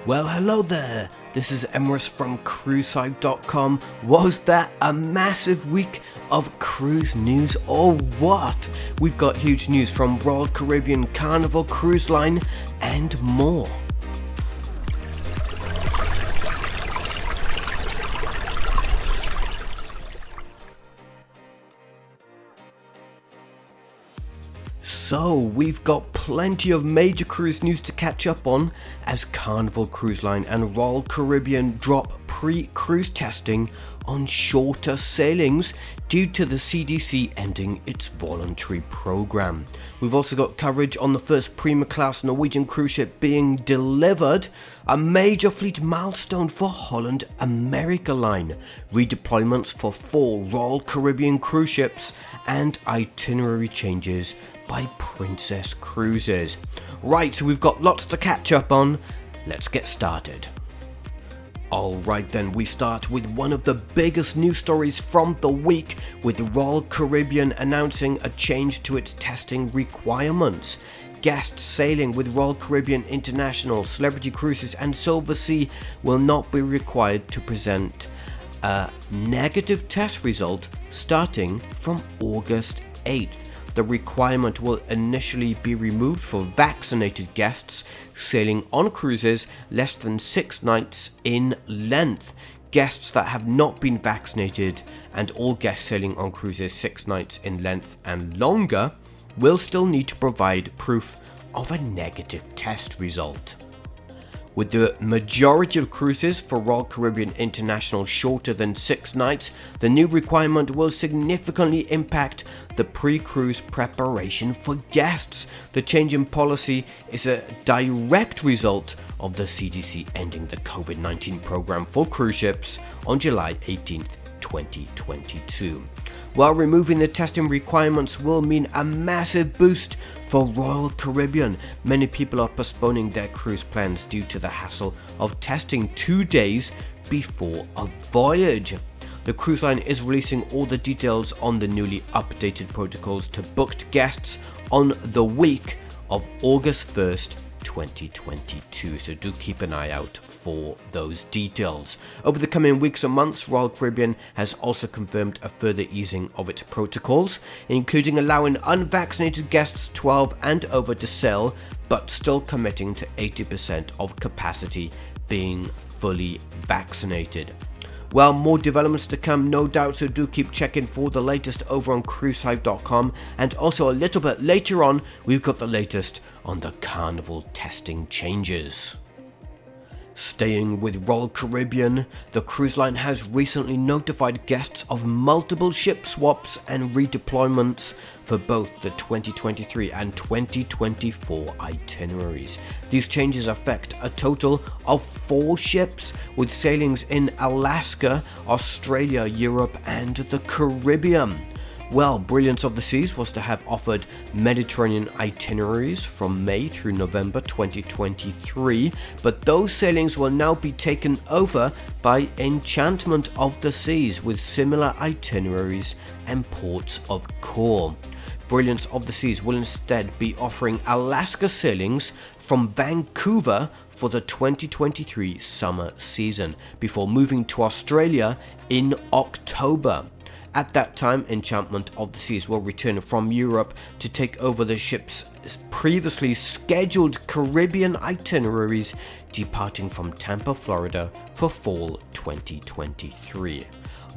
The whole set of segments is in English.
Well, hello there. This is Emrys from cruisehype.com. Was that a massive week of cruise news or what? We've got huge news from Royal Caribbean, Carnival Cruise Line and more. So, we've got plenty of major cruise news to catch up on as Carnival Cruise Line and Royal Caribbean drop pre-cruise testing on shorter sailings due to the CDC ending its voluntary program. We've also got coverage on the first Prima-class Norwegian cruise ship being delivered, a major fleet milestone for Holland America Line, redeployments for 4 Royal Caribbean cruise ships, and itinerary changes by Princess Cruises. Right, so we've got lots to catch up on. Let's get started. Alright then, we start with one of the biggest news stories from the week, with Royal Caribbean announcing a change to its testing requirements. Guests sailing with Royal Caribbean International, Celebrity Cruises and Silversea will not be required to present a negative test result starting from August 8th. The requirement will initially be removed for vaccinated guests sailing on cruises less than 6 nights in length. Guests that have not been vaccinated and all guests sailing on cruises 6 nights in length and longer will still need to provide proof of a negative test result. With the majority of cruises for Royal Caribbean International shorter than 6 nights, the new requirement will significantly impact the pre-cruise preparation for guests. The change in policy is a direct result of the CDC ending the COVID-19 program for cruise ships on July 18th, 2022. While removing the testing requirements will mean a massive boost for Royal Caribbean, many people are postponing their cruise plans due to the hassle of testing 2 days before a voyage. The cruise line is releasing all the details on the newly updated protocols to booked guests on the week of August 1st, 2022, so do keep an eye out for those details. Over the coming weeks and months, Royal Caribbean has also confirmed a further easing of its protocols, including allowing unvaccinated guests 12 and over to sail, but still committing to 80% of capacity being fully vaccinated. Well, more developments to come, no doubt, so do keep checking for the latest over on cruisehype.com, and also a little bit later on, we've got the latest on the Carnival testing changes. Staying with Royal Caribbean, the cruise line has recently notified guests of multiple ship swaps and redeployments for both the 2023 and 2024 itineraries. These changes affect a total of 4 ships with sailings in Alaska, Australia, Europe and the Caribbean. Well, Brilliance of the Seas was to have offered Mediterranean itineraries from May through November 2023, but those sailings will now be taken over by Enchantment of the Seas with similar itineraries and ports of call. Brilliance of the Seas will instead be offering Alaska sailings from Vancouver for the 2023 summer season before moving to Australia in October. At that time, Enchantment of the Seas will return from Europe to take over the ship's previously scheduled Caribbean itineraries, departing from Tampa, Florida for fall 2023.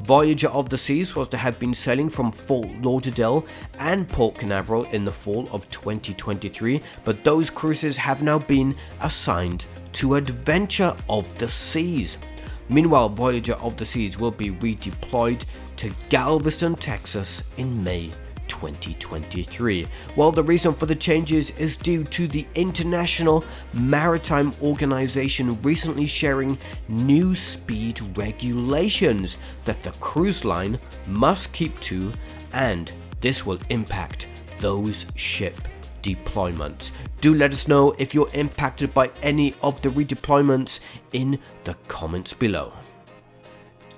Voyager of the Seas was to have been sailing from Fort Lauderdale and Port Canaveral in the fall of 2023, but those cruises have now been assigned to Adventure of the Seas. Meanwhile, Voyager of the Seas will be redeployed to Galveston, Texas in May 2023. Well, the reason for the changes is due to the International Maritime Organization recently sharing new speed regulations that the cruise line must keep to, and this will impact those ship deployments. Do let us know if you're impacted by any of the redeployments in the comments below.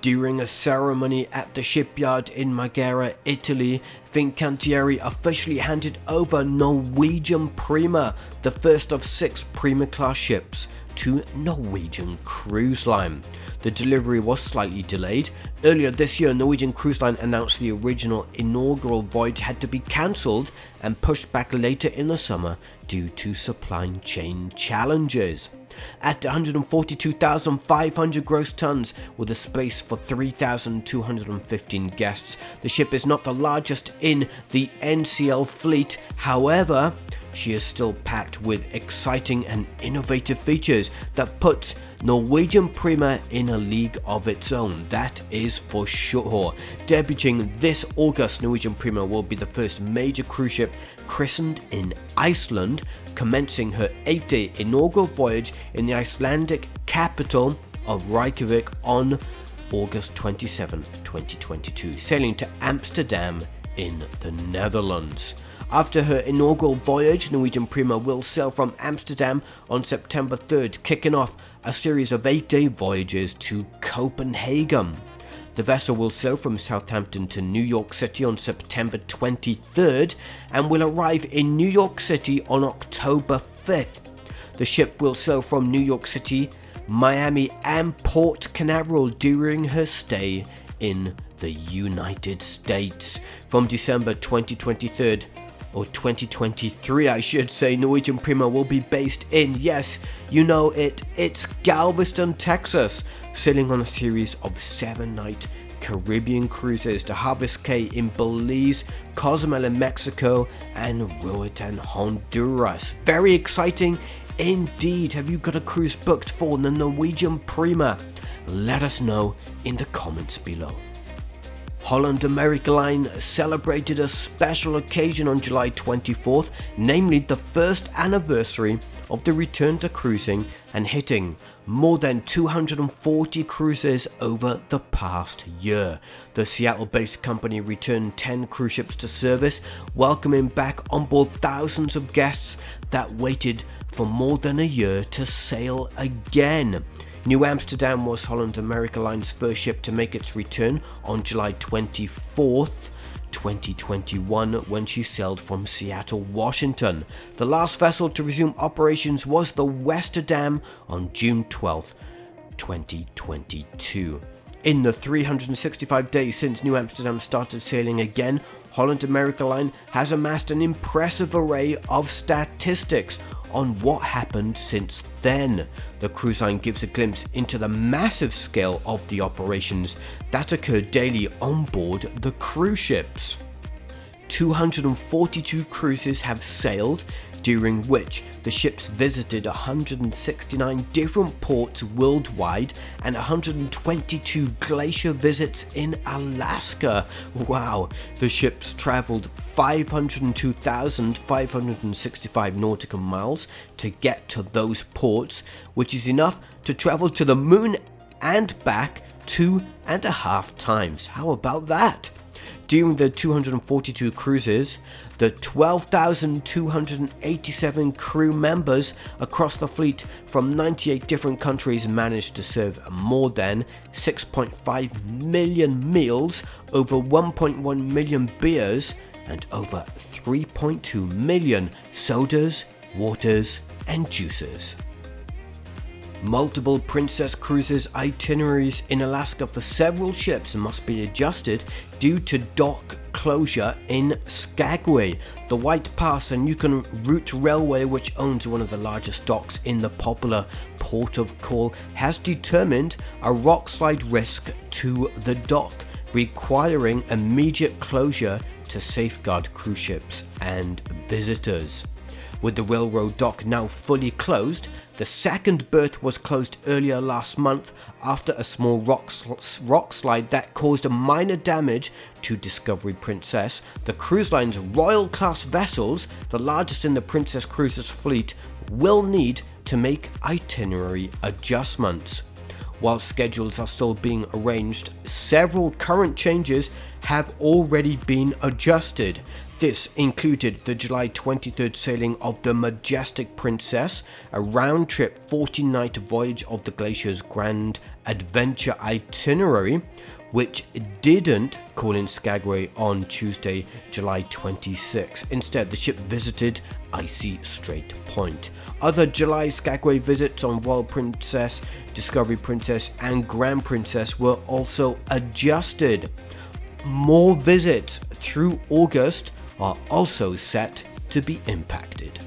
During a ceremony at the shipyard in Marghera, Italy, Fincantieri officially handed over Norwegian Prima, the first of 6 Prima-class ships, to Norwegian Cruise Line. The delivery was slightly delayed. Earlier this year, Norwegian Cruise Line announced the original inaugural voyage had to be cancelled and pushed back later in the summer due to supply chain challenges. At 142,500 gross tons with a space for 3,215 guests, the ship is not the largest in the NCL fleet. However, she is still packed with exciting and innovative features that puts Norwegian Prima in a league of its own, that is for sure. Debuting this August, Norwegian Prima will be the first major cruise ship christened in Iceland, commencing her 8-day inaugural voyage in the Icelandic capital of Reykjavik on August 27, 2022, sailing to Amsterdam in the Netherlands. After her inaugural voyage, Norwegian Prima will sail from Amsterdam on September 3rd, kicking off a series of 8-day voyages to Copenhagen. The vessel will sail from Southampton to New York City on September 23rd and will arrive in New York City on October 5th. The ship will sail from New York City, Miami and Port Canaveral during her stay in the United States. From December 2023, or 2023 I should say, Norwegian Prima will be based in, yes, you know it, it's Galveston, Texas, sailing on a series of 7-night Caribbean cruises to Harvest Cay in Belize, Cozumel in Mexico, and Roatan, Honduras. Very exciting indeed. Have you got a cruise booked for the Norwegian Prima? Let us know in the comments below. Holland America Line celebrated a special occasion on July 24th, namely the first anniversary of the return to cruising and hitting more than 240 cruises over the past year. The Seattle-based company returned 10 cruise ships to service, welcoming back on board thousands of guests that waited for more than a year to sail again. New Amsterdam was Holland America Line's first ship to make its return on July 24th, 2021, when she sailed from Seattle, Washington. The last vessel to resume operations was the Westerdam on June 12th, 2022. In the 365 days since New Amsterdam started sailing again, Holland America Line has amassed an impressive array of statistics on what happened since then. The cruise line gives a glimpse into the massive scale of the operations that occur daily on board the cruise ships. 242 cruises have sailed, during which the ships visited 169 different ports worldwide and 122 glacier visits in Alaska. Wow, the ships traveled 502,565 nautical miles to get to those ports, which is enough to travel to the moon and back 2.5 times. How about that? During the 242 cruises, the 12,287 crew members across the fleet from 98 different countries managed to serve more than 6.5 million meals, over 1.1 million beers, and over 3.2 million sodas, waters, and juices. Multiple Princess Cruises itineraries in Alaska for several ships must be adjusted due to dock closure in Skagway. The White Pass and Yukon Route Railway, which owns one of the largest docks in the popular Port of Call, has determined a rockslide risk to the dock, requiring immediate closure to safeguard cruise ships and visitors. With the railroad dock now fully closed, the second berth was closed earlier last month after a small rock slide that caused minor damage to Discovery Princess. The cruise line's Royal Class vessels, the largest in the Princess Cruises fleet, will need to make itinerary adjustments. While schedules are still being arranged, several current changes have already been adjusted. This included the July 23rd sailing of the Majestic Princess, a round-trip 14-night voyage of the Glacier's Grand Adventure itinerary, which didn't call in Skagway on Tuesday, July 26. Instead, the ship visited icy Strait Point. Other July Skagway visits on Royal Princess, Discovery Princess and Grand Princess were also adjusted. More visits through August are also set to be impacted.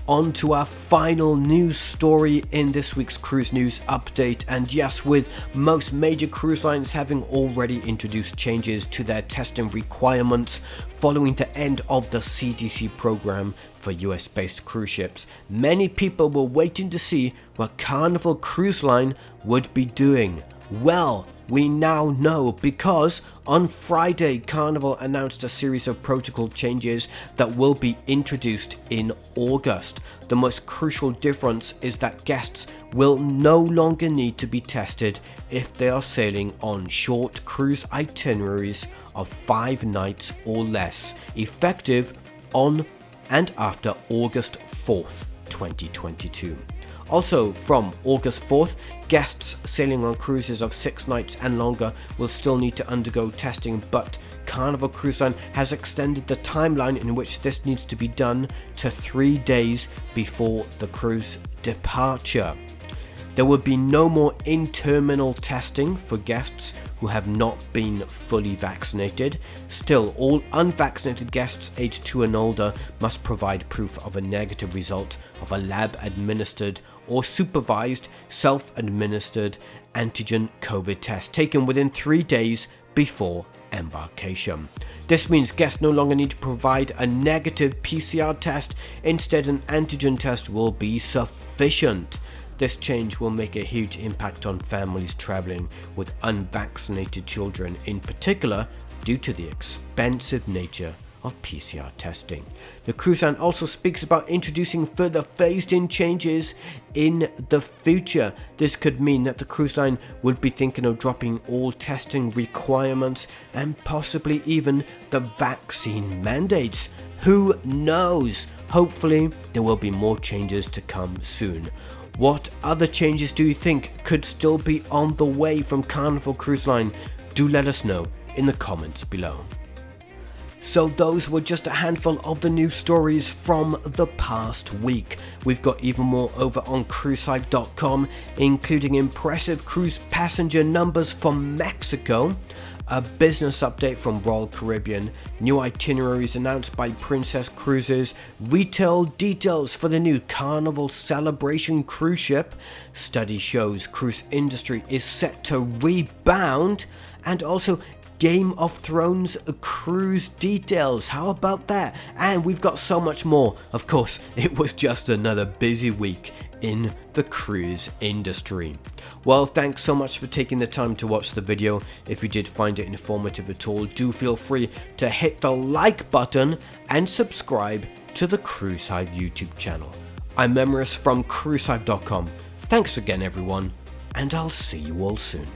On to our final news story in this week's cruise news update, and yes, with most major cruise lines having already introduced changes to their testing requirements following the end of the CDC program for US-based cruise ships, many people were waiting to see what Carnival Cruise Line would be doing. Well, we now know, because on Friday, Carnival announced a series of protocol changes that will be introduced in August. The most crucial difference is that guests will no longer need to be tested if they are sailing on short cruise itineraries of 5 nights or less, effective on and after August 4th, 2022. Also, from August 4th, guests sailing on cruises of 6 nights and longer will still need to undergo testing, but Carnival Cruise Line has extended the timeline in which this needs to be done to 3 days before the cruise departure. There will be no more in-terminal testing for guests who have not been fully vaccinated. Still, all unvaccinated guests aged 2 and older must provide proof of a negative result of a lab-administered or supervised self-administered antigen COVID test taken within 3 days before embarkation. This means guests no longer need to provide a negative PCR test. Instead, an antigen test will be sufficient. This change will make a huge impact on families traveling with unvaccinated children, in particular due to the expensive nature of PCR testing. The cruise line also speaks about introducing further phased-in changes in the future. This could mean that the cruise line would be thinking of dropping all testing requirements and possibly even the vaccine mandates. Who knows? Hopefully there will be more changes to come soon. What other changes do you think could still be on the way from Carnival Cruise Line? Do let us know in the comments below. So those were just a handful of the news stories from the past week. We've got even more over on cruisehype.com, including impressive cruise passenger numbers from Mexico, a business update from Royal Caribbean, new itineraries announced by Princess Cruises, retail details for the new Carnival Celebration cruise ship, study shows cruise industry is set to rebound, and also Game of Thrones cruise details. How about that? And we've got so much more. Of course, it was just another busy week in the cruise industry. Well, thanks so much for taking the time to watch the video. If you did find it informative at all, do feel free to hit the like button and subscribe to the Cruise Hype YouTube channel. I'm Memorous from cruisehype.com. Thanks again everyone, and I'll see you all soon.